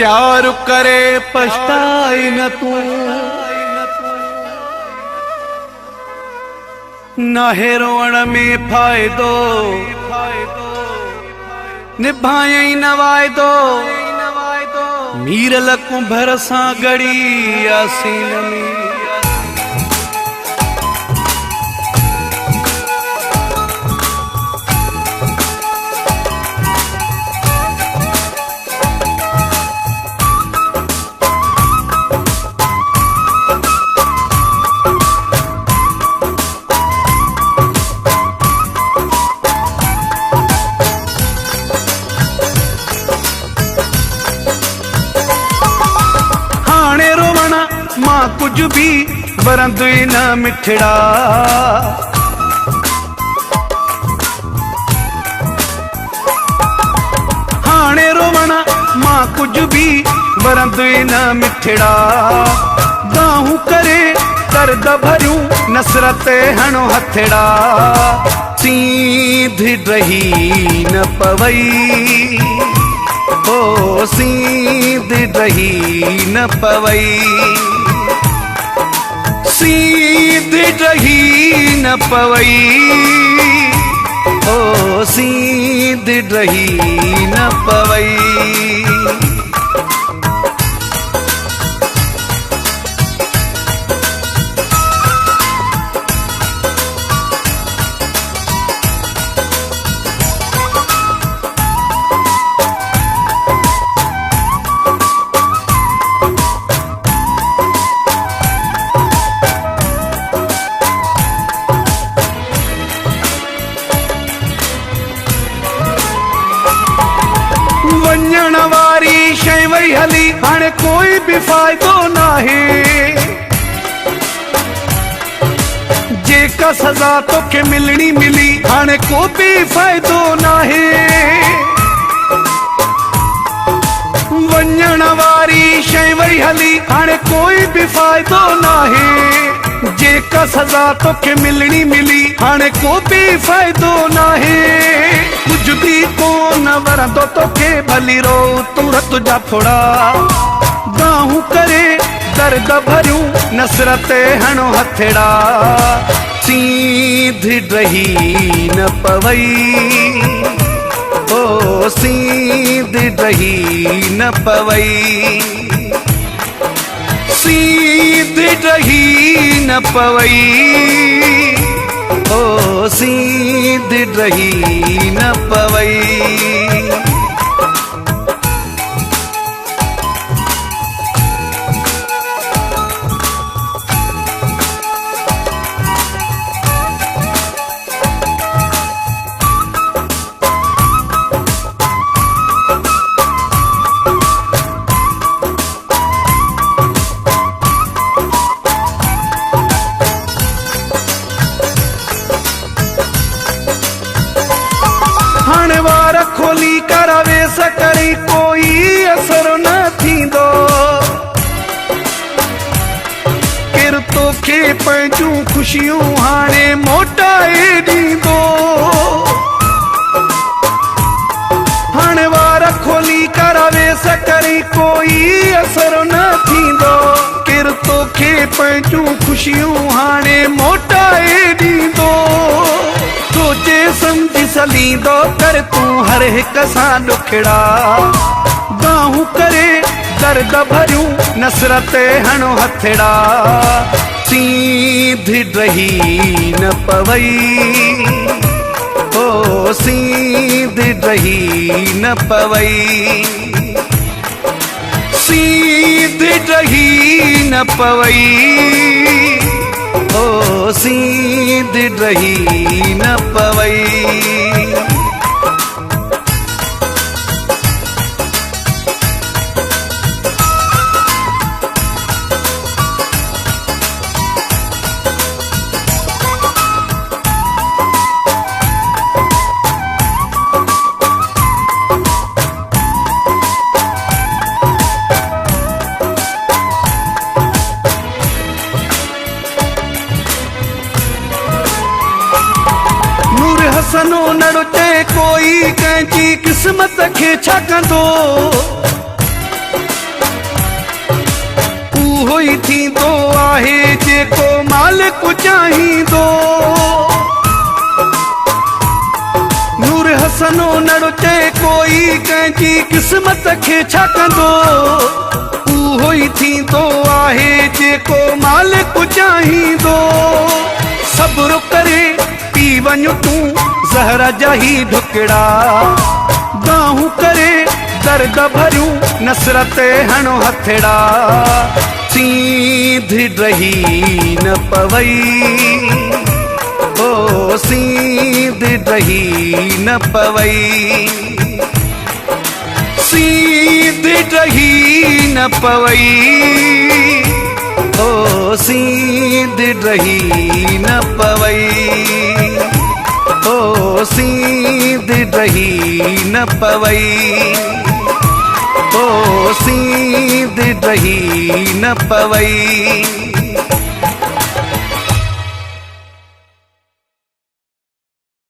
प्यार करे पछताई न तू, नाहे रोवण में फायदो, निभाए न वायदो, मीर लकूं भरसा गड़ी आसीन में। मां कुछ भी वरंद न मिठड़ा, हाणे रोवण मां कुछ भी वरंद न मिठड़ा, गाहूं करे दर्द भरियूं नसरत हणो हथड़ा, सीध रही न पवई, ओ सीध रही न पवई, सीध रही न पवई, ओ सीध रही न पवई। वञण वारी शइ वई हली, हाणे कोई भी फायदो नाहे, जेका सज़ा तोखे मिलनी मिली, हाणे को भी फायदो नाहे। वञण वारी शइ वई हली, हाणे कोई भी फायदो नाहे, जेका सज़ा तोखे मिलनी मिली, हाणे को भी फायदो नाहे। कुछ भी कोन वरंदो तोखे भली रो तुरत जा फोड़ा, गाहूं करे दर्द भरियूं नसरत हणो हथड़ा, सीध रही न पवई, ओ सीध रही न पवई, सीध रही न पवई, ओ सीध रही न पवई। हाणे वार खोली करावे सकरी कोई असर न थींदो, केर तोखे पंहिंजूं खुशियूं हाणे मोटाए ॾींदो। हाणे वार खोली करावे सकरी कोई असर न थींदो, केर तोखे पंहिंजूं खुशियूं हाणे मोटाए ॾींदो। सोचे समझी सलींदो कर तूं हर हिक सां ॾुखड़ा, गाहूं करे दर्द भरियूं नसरत हणो हथड़ा, सीध रही न पवई, ओ सीध रही न पवई, सीध रही न पवई, ओ सीध रही न पवई। सनो नड़ुचे कोई कंहिंजी किस्मत खे छा कंदो, उहो ई थींदो आहे जेको मालिक चाहींदो। नूर हसनो नड़चे कोई कंहिंजी क़िस्मत खे छा कंदो। उहो ई थींदो आहे जेको मालिक चाहींदो। सब्र करे पी वञ तूं ज़हर जा ही ढुकड़ा, बाहूं करे दर्द भरियूं नसरत हणो हथड़ा। सीध रही न पवई, ओ सीध रही न पवई, सीध रही न पवई, ओ सीध रही न पवई, ओ सीध रही न पवई, ओ सीध रही न पवई।